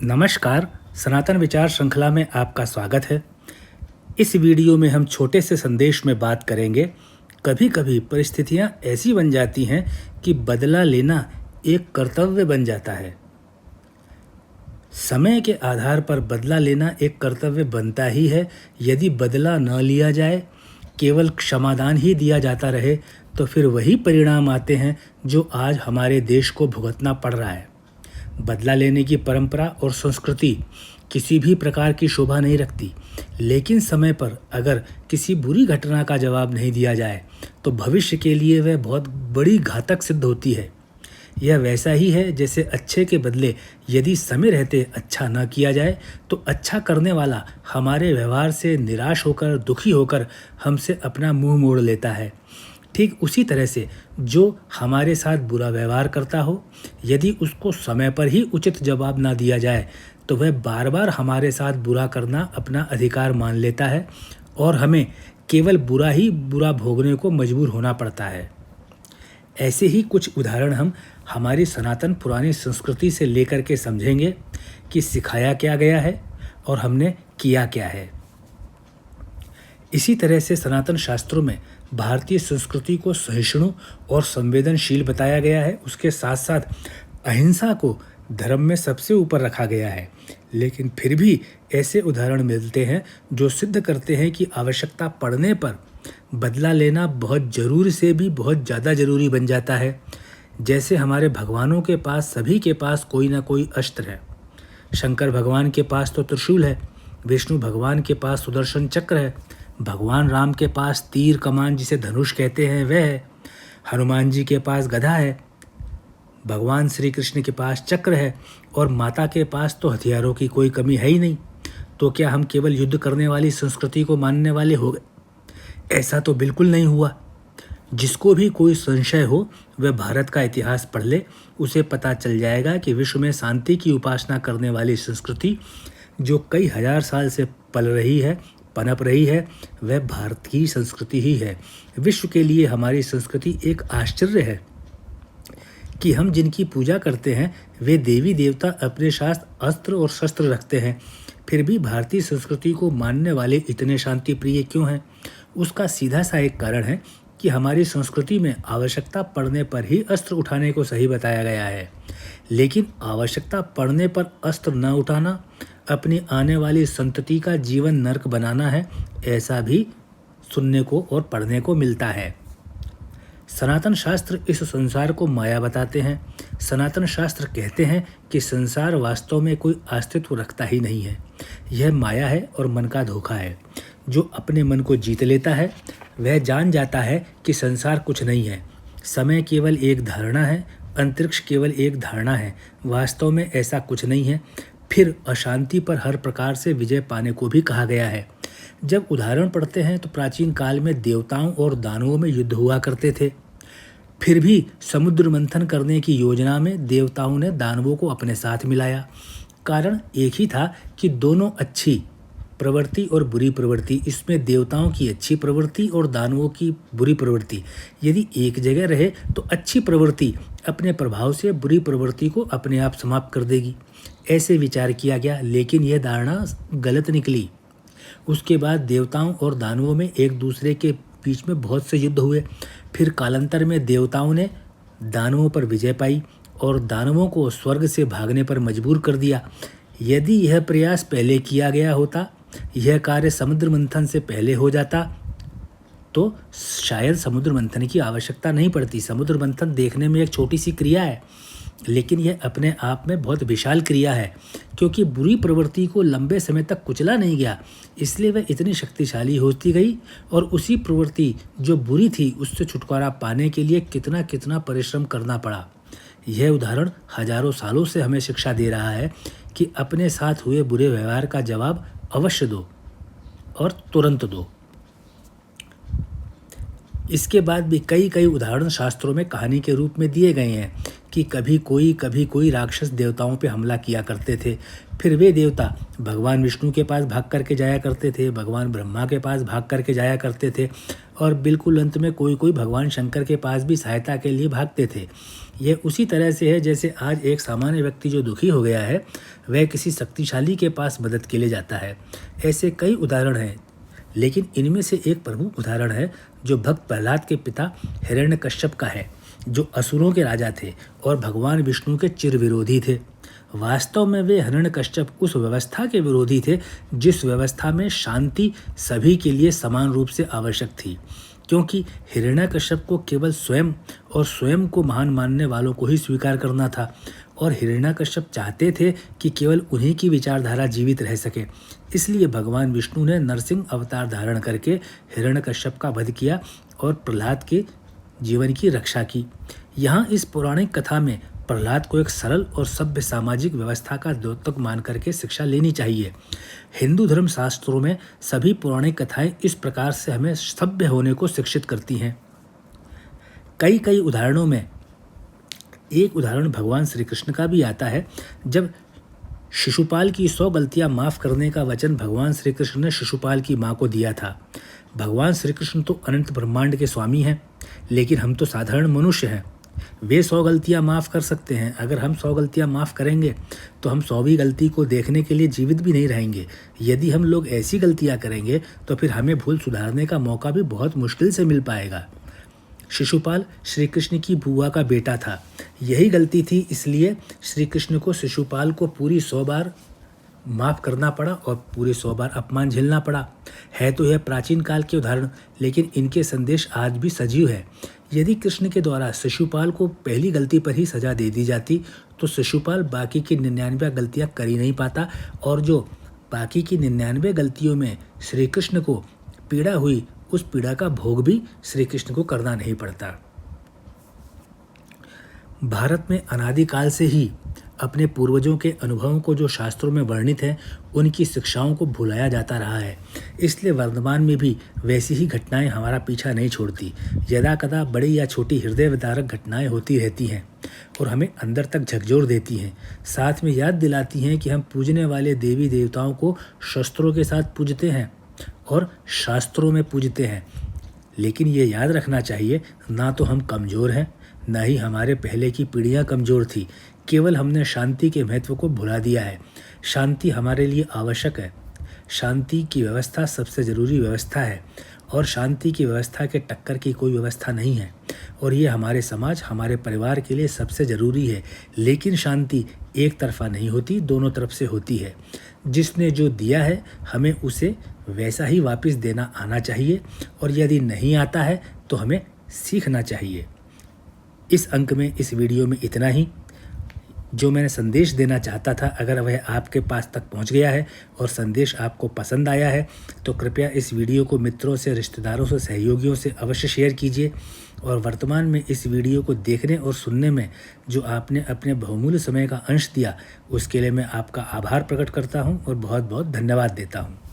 नमस्कार। सनातन विचार श्रृंखला में आपका स्वागत है। इस वीडियो में हम छोटे से संदेश में बात करेंगे। कभी कभी परिस्थितियां ऐसी बन जाती हैं कि बदला लेना एक कर्तव्य बन जाता है। समय के आधार पर बदला लेना एक कर्तव्य बनता ही है। यदि बदला न लिया जाए, केवल क्षमादान ही दिया जाता रहे, तो फिर वही परिणाम आते हैं जो आज हमारे देश को भुगतना पड़ रहा है। बदला लेने की परंपरा और संस्कृति किसी भी प्रकार की शोभा नहीं रखती, लेकिन समय पर अगर किसी बुरी घटना का जवाब नहीं दिया जाए तो भविष्य के लिए वह बहुत बड़ी घातक सिद्ध होती है। यह वैसा ही है जैसे अच्छे के बदले यदि समय रहते अच्छा न किया जाए तो अच्छा करने वाला हमारे व्यवहार से निराश होकर, दुखी होकर हमसे अपना मुंह मोड़ लेता है। ठीक उसी तरह से जो हमारे साथ बुरा व्यवहार करता हो, यदि उसको समय पर ही उचित जवाब ना दिया जाए तो वह बार बार हमारे साथ बुरा करना अपना अधिकार मान लेता है और हमें केवल बुरा ही बुरा भोगने को मजबूर होना पड़ता है। ऐसे ही कुछ उदाहरण हम हमारी सनातन पुरानी संस्कृति से लेकर के समझेंगे कि सिखाया क्या गया है और हमने किया क्या है। इसी तरह से सनातन शास्त्रों में भारतीय संस्कृति को सहिष्णु और संवेदनशील बताया गया है। उसके साथ साथ अहिंसा को धर्म में सबसे ऊपर रखा गया है। लेकिन फिर भी ऐसे उदाहरण मिलते हैं जो सिद्ध करते हैं कि आवश्यकता पड़ने पर बदला लेना बहुत जरूर से भी बहुत ज़्यादा जरूरी बन जाता है। जैसे हमारे भगवानों के पास, सभी के पास कोई ना कोई अस्त्र है। शंकर भगवान के पास तो त्रिशूल है, विष्णु भगवान के पास सुदर्शन चक्र है, भगवान राम के पास तीर कमान जिसे धनुष कहते हैं वह है, हनुमान जी के पास गदा है, भगवान श्री कृष्ण के पास चक्र है और माता के पास तो हथियारों की कोई कमी है ही नहीं। तो क्या हम केवल युद्ध करने वाली संस्कृति को मानने वाले हो गए? ऐसा तो बिल्कुल नहीं हुआ। जिसको भी कोई संशय हो वह भारत का इतिहास पढ़ ले, उसे पता चल जाएगा कि विश्व में शांति की उपासना करने वाली संस्कृति जो कई हजार साल से पल रही है, पनप रही है, वह भारत की संस्कृति ही है। विश्व के लिए हमारी संस्कृति एक आश्चर्य है कि हम जिनकी पूजा करते हैं वे देवी देवता अपने साथ अस्त्र और शस्त्र रखते हैं, फिर भी भारतीय संस्कृति को मानने वाले इतने शांति प्रिय क्यों हैं? उसका सीधा सा एक कारण है कि हमारी संस्कृति में आवश्यकता पड़ने पर ही अस्त्र उठाने को सही बताया गया है। लेकिन आवश्यकता पड़ने पर अस्त्र न उठाना, अपनी आने वाली संतति का जीवन नरक बनाना है, ऐसा भी सुनने को और पढ़ने को मिलता है। सनातन शास्त्र इस संसार को माया बताते हैं। सनातन शास्त्र कहते हैं कि संसार वास्तव में कोई अस्तित्व रखता ही नहीं है, यह माया है और मन का धोखा है। जो अपने मन को जीत लेता है वह जान जाता है कि संसार कुछ नहीं है, समय केवल एक धारणा है, अंतरिक्ष केवल एक धारणा है, वास्तव में ऐसा कुछ नहीं है। फिर अशांति पर हर प्रकार से विजय पाने को भी कहा गया है। जब उदाहरण पढ़ते हैं तो प्राचीन काल में देवताओं और दानवों में युद्ध हुआ करते थे। फिर भी समुद्र मंथन करने की योजना में देवताओं ने दानवों को अपने साथ मिलाया। कारण एक ही था कि दोनों अच्छी प्रवृत्ति और बुरी प्रवृत्ति, इसमें देवताओं की अच्छी प्रवृत्ति और दानवों की बुरी प्रवृत्ति यदि एक जगह रहे तो अच्छी प्रवृत्ति अपने प्रभाव से बुरी प्रवृत्ति को अपने आप समाप्त कर देगी, ऐसे विचार किया गया। लेकिन यह धारणा गलत निकली। उसके बाद देवताओं और दानवों में एक दूसरे के बीच में बहुत से युद्ध हुए। फिर कालांतर में देवताओं ने दानवों पर विजय पाई और दानवों को स्वर्ग से भागने पर मजबूर कर दिया। यदि यह प्रयास पहले किया गया होता, यह कार्य समुद्र मंथन से पहले हो जाता, तो शायद समुद्र मंथन की आवश्यकता नहीं पड़ती। समुद्र मंथन देखने में एक छोटी सी क्रिया है, लेकिन यह अपने आप में बहुत विशाल क्रिया है, क्योंकि बुरी प्रवृत्ति को लंबे समय तक कुचला नहीं गया, इसलिए वह इतनी शक्तिशाली होती गई। और उसी प्रवृत्ति जो बुरी थी उससे छुटकारा पाने के लिए कितना कितना परिश्रम करना पड़ा। यह उदाहरण हजारों सालों से हमें शिक्षा दे रहा है कि अपने साथ हुए बुरे व्यवहार का जवाब अवश्य दो और तुरंत दो। इसके बाद भी कई उदाहरण शास्त्रों में कहानी के रूप में दिए गए हैं कि कभी कोई राक्षस देवताओं पे हमला किया करते थे। फिर वे देवता भगवान विष्णु के पास भाग करके जाया करते थे, भगवान ब्रह्मा के पास भाग करके जाया करते थे और बिल्कुल अंत में कोई भगवान शंकर के पास भी सहायता के लिए भागते थे। यह उसी तरह से है जैसे आज एक सामान्य व्यक्ति जो दुखी हो गया है वह किसी शक्तिशाली के पास मदद के लिए जाता है। ऐसे कई उदाहरण हैं, लेकिन इनमें से एक प्रमुख उदाहरण है जो भक्त प्रहलाद के पिता हिरण्यकश्यप का है, जो असुरों के राजा थे और भगवान विष्णु के चिर विरोधी थे। वास्तव में वे हिरण्यकश्यप उस व्यवस्था के विरोधी थे जिस व्यवस्था में शांति सभी के लिए समान रूप से आवश्यक थी, क्योंकि हिरण्यकश्यप को केवल स्वयं और स्वयं को महान मानने वालों को ही स्वीकार करना था और हिरण्यकश्यप चाहते थे कि केवल उन्हीं की विचारधारा जीवित रह सके। इसलिए भगवान विष्णु ने नरसिंह अवतार धारण करके हिरण्यकश्यप का वध किया और प्रहलाद के जीवन की रक्षा की। यहाँ इस पौराणिक कथा में प्रहलाद को एक सरल और सभ्य सामाजिक व्यवस्था का द्योतक मान करके शिक्षा लेनी चाहिए। हिंदू धर्म शास्त्रों में सभी पौराणिक कथाएं इस प्रकार से हमें सभ्य होने को शिक्षित करती हैं। कई उदाहरणों में एक उदाहरण भगवान श्री कृष्ण का भी आता है। जब शिशुपाल की 100 गलतियां माफ करने का वचन भगवान श्री कृष्ण ने शिशुपाल की मां को दिया था। भगवान श्री कृष्ण तो अनंत ब्रह्मांड के स्वामी हैं, लेकिन हम तो साधारण मनुष्य हैं। वे 100 गलतियां माफ़ कर सकते हैं। अगर हम 100 गलतियां माफ़ करेंगे तो हम 100वीं गलती को देखने के लिए जीवित भी नहीं रहेंगे। यदि हम लोग ऐसी गलतियां करेंगे तो फिर हमें भूल सुधारने का मौका भी बहुत मुश्किल से मिल पाएगा। शिशुपाल श्री कृष्ण की बुआ का बेटा था। यही गलती थी, इसलिए श्री कृष्ण को शिशुपाल को पूरी 100 बार माफ़ करना पड़ा और पूरे 100 बार अपमान झेलना पड़ा। है तो यह प्राचीन काल के उदाहरण, लेकिन इनके संदेश आज भी सजीव है। यदि कृष्ण के द्वारा शिशुपाल को पहली गलती पर ही सजा दे दी जाती तो शिशुपाल बाकी की 99 गलतियां कर ही नहीं पाता, और जो बाकी की 99 गलतियों में श्री कृष्ण को पीड़ा हुई, उस पीड़ा का भोग भी श्री कृष्ण को करना नहीं पड़ता। भारत में अनादिकाल से ही अपने पूर्वजों के अनुभवों को जो शास्त्रों में वर्णित है, उनकी शिक्षाओं को भुलाया जाता रहा है। इसलिए वर्तमान में भी वैसी ही घटनाएं हमारा पीछा नहीं छोड़ती। यदा कदा बड़ी या छोटी हृदय विदारक घटनाएं होती रहती हैं और हमें अंदर तक झकझोर देती हैं। साथ में याद दिलाती हैं कि हम पूजने वाले देवी देवताओं को शस्त्रों के साथ पूजते हैं और शास्त्रों में पूजते हैं। लेकिन ये याद रखना चाहिए, ना तो हम कमज़ोर हैं, ना ही हमारे पहले की पीढ़ियाँ कमज़ोर थी। केवल हमने शांति के महत्व को भुला दिया है। शांति हमारे लिए आवश्यक है। शांति की व्यवस्था सबसे ज़रूरी व्यवस्था है और शांति की व्यवस्था के टक्कर की कोई व्यवस्था नहीं है, और ये हमारे समाज, हमारे परिवार के लिए सबसे ज़रूरी है। लेकिन शांति एक तरफा नहीं होती, दोनों तरफ से होती है। जिसने जो दिया है हमें उसे वैसा ही वापस देना आना चाहिए, और यदि नहीं आता है तो हमें सीखना चाहिए। इस अंक में, इस वीडियो में इतना ही। जो मैंने संदेश देना चाहता था, अगर वह आपके पास तक पहुंच गया है और संदेश आपको पसंद आया है तो कृपया इस वीडियो को मित्रों से, रिश्तेदारों से, सहयोगियों से अवश्य शेयर कीजिए। और वर्तमान में इस वीडियो को देखने और सुनने में जो आपने अपने बहुमूल्य समय का अंश दिया, उसके लिए मैं आपका आभार प्रकट करता हूं और बहुत बहुत धन्यवाद देता हूं।